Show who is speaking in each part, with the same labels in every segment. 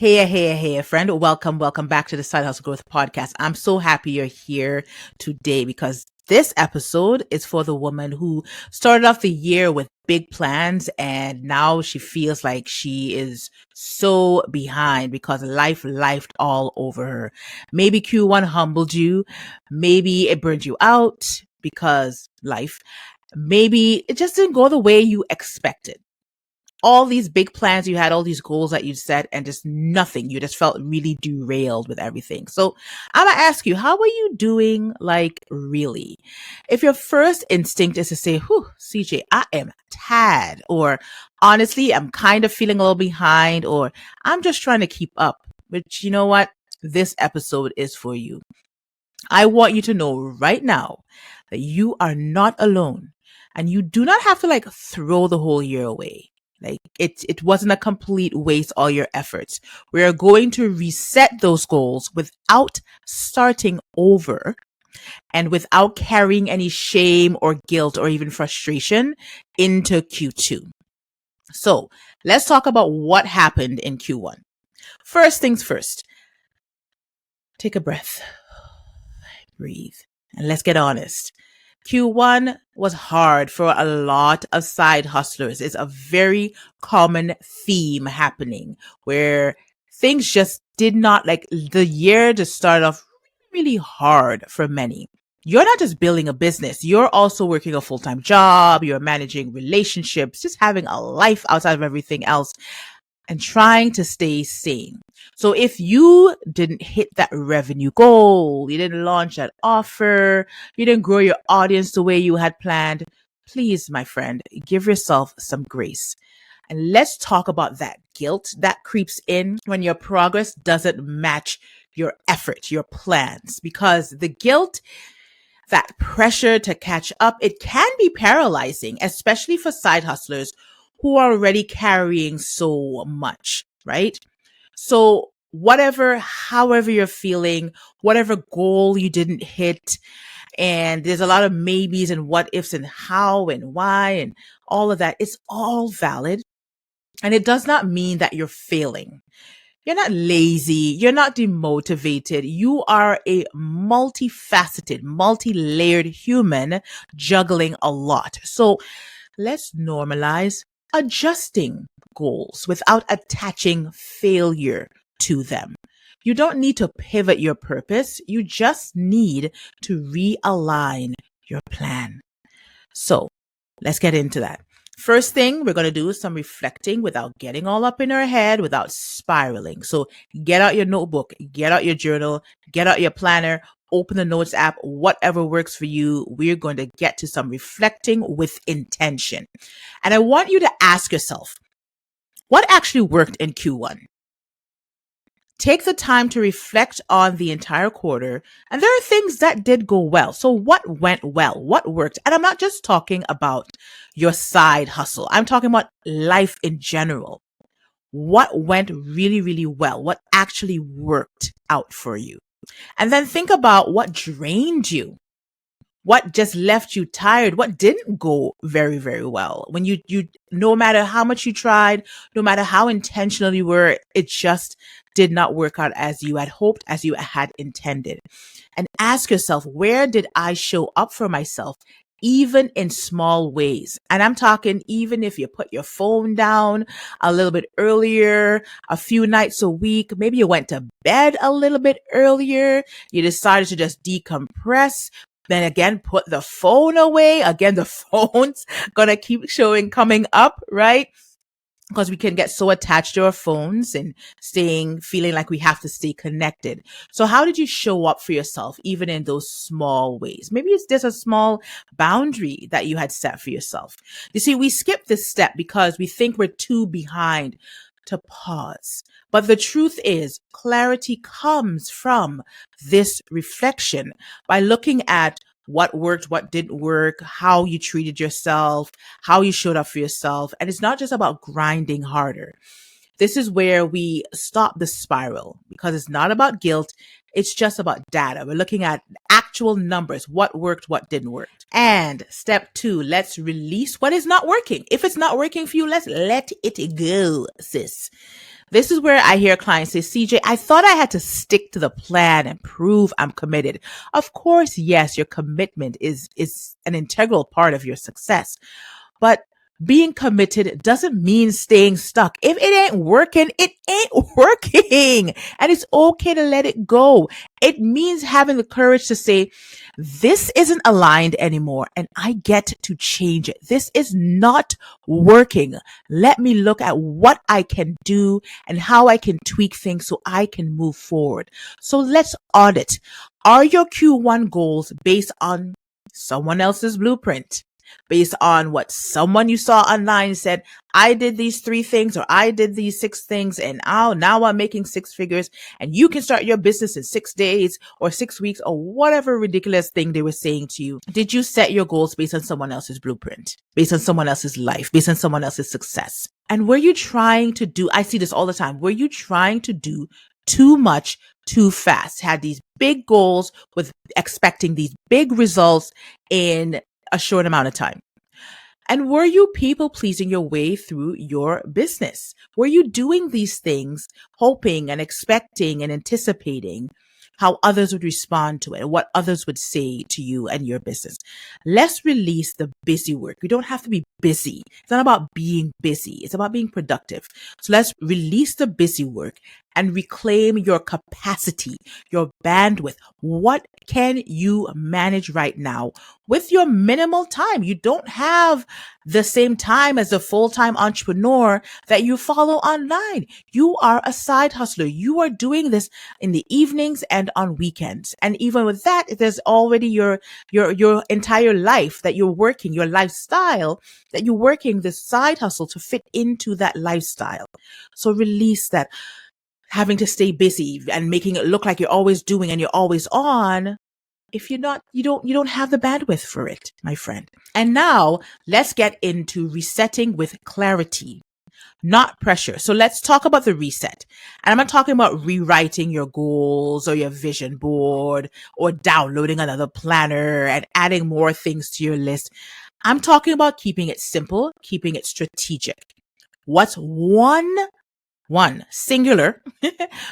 Speaker 1: Hey, friend. Welcome back to the Side Hustle Growth Podcast. I'm so happy you're here today because this episode is for the woman who started off the year with big plans and now she feels like she is so behind because life lifed all over her. Maybe Q1 humbled you. Maybe it burned you out because life. Maybe it just didn't go the way you expected. All these big plans you had, all these goals that you set, and just nothing. You just felt really derailed with everything. So I'm gonna ask you, how are you doing? Like, really? If your first instinct is to say, whew, CJ, I am tired, or honestly, I'm kind of feeling a little behind, or I'm just trying to keep up, which you know what? This episode is for you. I want you to know right now that you are not alone and you do not have to like throw the whole year away. Like it wasn't a complete waste, all your efforts. We are going to reset those goals without starting over and without carrying any shame or guilt or even frustration into Q2. So let's talk about what happened in Q1. First things first, take a breath, breathe, and let's get honest. Q1 was hard for a lot of side hustlers. It's a very common theme happening where things just did not like the year just started off really hard for many. You're not just building a business. You're also working a full-time job. You're managing relationships, just having a life outside of everything else and trying to stay sane. So if you didn't hit that revenue goal, you didn't launch that offer, you didn't grow your audience the way you had planned, please, my friend, give yourself some grace. And let's talk about that guilt that creeps in when your progress doesn't match your effort, your plans, because the guilt, that pressure to catch up, it can be paralyzing, especially for side hustlers who are already carrying so much, right? So however you're feeling, whatever goal you didn't hit, and there's a lot of maybes and what ifs and how and why and all of that, it's all valid. And it does not mean that you're failing. You're not lazy. You're not demotivated. You are a multifaceted, multi-layered human juggling a lot. So let's normalize adjusting goals without attaching failure to them. You don't need to pivot your purpose. You just need to realign your plan. So let's get into that. First thing we're going to do is some reflecting without getting all up in our head, without spiraling. So get out your notebook, get out your journal, get out your planner, open the notes app, whatever works for you. We're going to get to some reflecting with intention. And I want you to ask yourself, what actually worked in Q1? Take the time to reflect on the entire quarter. And there are things that did go well. So what went well? What worked? And I'm not just talking about your side hustle. I'm talking about life in general. What went really, really well? What actually worked out for you? And then think about what drained you. What just left you tired? What didn't go very, very well? When you, no matter how much you tried, no matter how intentional you were, it just did not work out as you had hoped, as you had intended. And ask yourself, where did I show up for myself? Even in small ways. And I'm talking even if you put your phone down a little bit earlier, a few nights a week, maybe you went to bed a little bit earlier, you decided to just decompress, then again, put the phone away. Again, the phone's gonna keep coming up, right? Because we can get so attached to our phones and feeling like we have to stay connected. So how did you show up for yourself, even in those small ways? Maybe it's just a small boundary that you had set for yourself. You see, we skip this step because we think we're too behind to pause. But the truth is, clarity comes from this reflection by looking at what worked, what didn't work, how you treated yourself, how you showed up for yourself. And it's not just about grinding harder. This is where we stop the spiral because it's not about guilt. It's just about data. We're looking at actual numbers, what worked, what didn't work. And step 2, let's release what is not working. If it's not working for you, let's let it go, sis. This is where I hear clients say, CJ, I thought I had to stick to the plan and prove I'm committed. Of course, yes, your commitment is an integral part of your success. But being committed doesn't mean staying stuck. If it ain't working, it ain't working. And it's okay to let it go. It means having the courage to say, this isn't aligned anymore and I get to change it. This is not working. Let me look at what I can do and how I can tweak things so I can move forward. So let's audit. Are your Q1 goals based on someone else's blueprint? Based on what someone you saw online said, I did these 3 things or I did these 6 things and now I'm making 6 figures and you can start your business in 6 days or 6 weeks or whatever ridiculous thing they were saying to you. Did you set your goals based on someone else's blueprint, based on someone else's life, based on someone else's success? And were you trying to do, I see this all the time, were you trying to do too much too fast? Had these big goals with expecting these big results in a short amount of time? And were you people pleasing your way through your business? Were you doing these things, hoping and expecting and anticipating how others would respond to it and what others would say to you and your business? Let's release the busy work. You don't have to be busy. It's not about being busy. It's about being productive. So let's release the busy work and reclaim your capacity, your bandwidth. What can you manage right now with your minimal time? You don't have the same time as a full-time entrepreneur that you follow online. You are a side hustler. You are doing this in the evenings and on weekends. And even with that, there's already your entire life that you're working, your lifestyle that you're working this side hustle to fit into that lifestyle. So release that having to stay busy and making it look like you're always doing and you're always on. If you're not, you don't have the bandwidth for it, my friend. And now let's get into resetting with clarity, not pressure. So let's talk about the reset. And I'm not talking about rewriting your goals or your vision board or downloading another planner and adding more things to your list. I'm talking about keeping it simple, keeping it strategic. What's one singular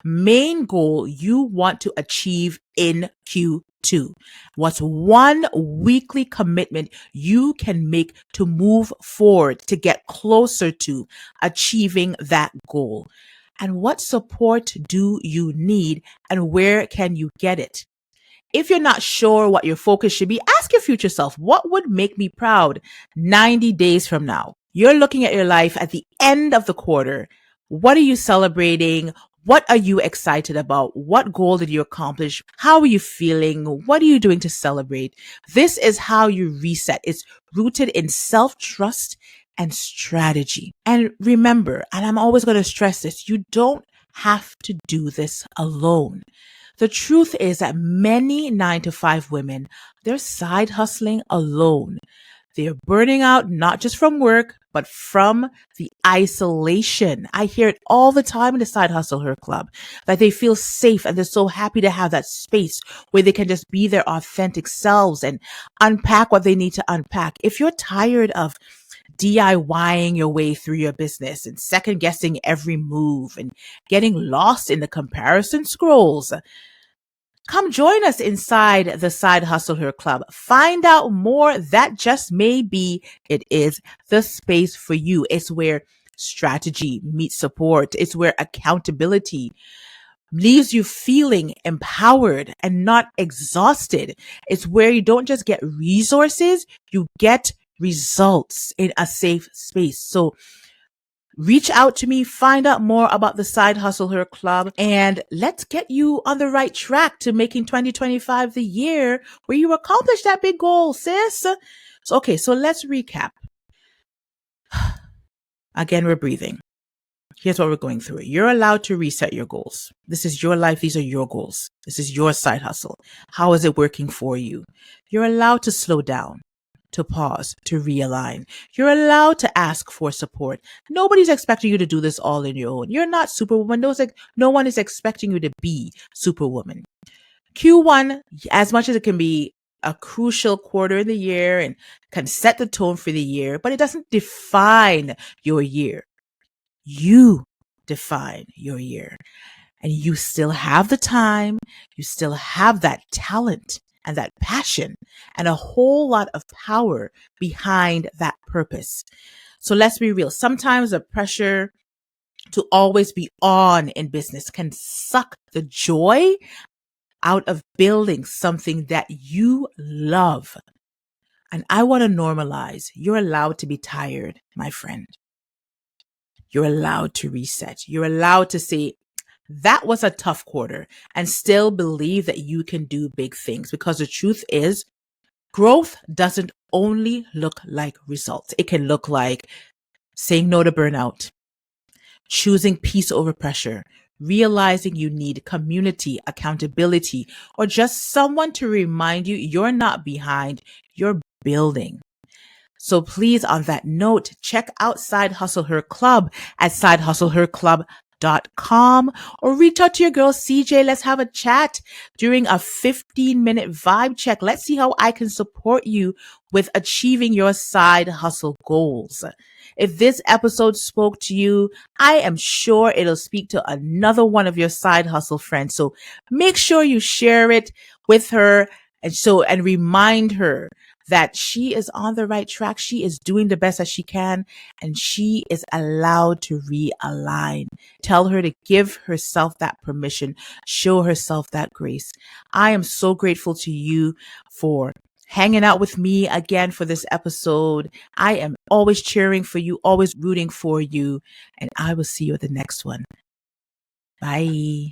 Speaker 1: main goal you want to achieve in Q2? What's one weekly commitment you can make to move forward to get closer to achieving that goal? And what support do you need and where can you get it? If you're not sure what your focus should be, ask your future self, what would make me proud 90 days from now? You're looking at your life at the end of the quarter. What are you celebrating? What are you excited about? What goal did you accomplish? How are you feeling? What are you doing to celebrate? This is how you reset. It's rooted in self-trust and strategy. And remember, and I'm always going to stress this, you don't have to do this alone. The truth is that many 9-to-5 women, they're side hustling alone. They're burning out not just from work, but from the isolation. I hear it all the time in the Side Hustle Her Club, that they feel safe and they're so happy to have that space where they can just be their authentic selves and unpack what they need to unpack. If you're tired of DIYing your way through your business and second guessing every move and getting lost in the comparison scrolls, come join us inside the Side Hustle Her Club. Find out more. That just may be, it is the space for you. It's where strategy meets support. It's where accountability leaves you feeling empowered and not exhausted. It's where you don't just get resources, you get results in a safe space. So reach out to me, find out more about the Side Hustle Her Club, and let's get you on the right track to making 2025 the year where you accomplish that big goal, sis. So let's recap. Again, we're breathing. Here's what we're going through. You're allowed to reset your goals. This is your life. These are your goals. This is your side hustle. How is it working for you? You're allowed to slow down, to pause, to realign. You're allowed to ask for support. Nobody's expecting you to do this all on your own. You're not Superwoman. No one is expecting you to be Superwoman. Q1, as much as it can be a crucial quarter in the year and can set the tone for the year, but it doesn't define your year. You define your year. And you still have the time, you still have that talent and that passion and a whole lot of power behind that purpose. So let's be real. Sometimes the pressure to always be on in business can suck the joy out of building something that you love. And I want to normalize. You're allowed to be tired, my friend. You're allowed to reset. You're allowed to say, that was a tough quarter, and still believe that you can do big things, because the truth is, growth doesn't only look like results. It can look like saying no to burnout, choosing peace over pressure, realizing you need community, accountability, or just someone to remind you you're not behind, you're building. So please, on that note, check out Side Hustle Her Club at sidehustleherclub.com, or reach out to your girl CJ. Let's have a chat during a 15-minute vibe check. Let's see how I can support you with achieving your side hustle goals. If this episode spoke to you, I am sure it'll speak to another one of your side hustle friends. So make sure you share it with her and remind her that she is on the right track. She is doing the best that she can, and she is allowed to realign. Tell her to give herself that permission, show herself that grace. I am so grateful to you for hanging out with me again for this episode. I am always cheering for you, always rooting for you, and I will see you at the next one. Bye.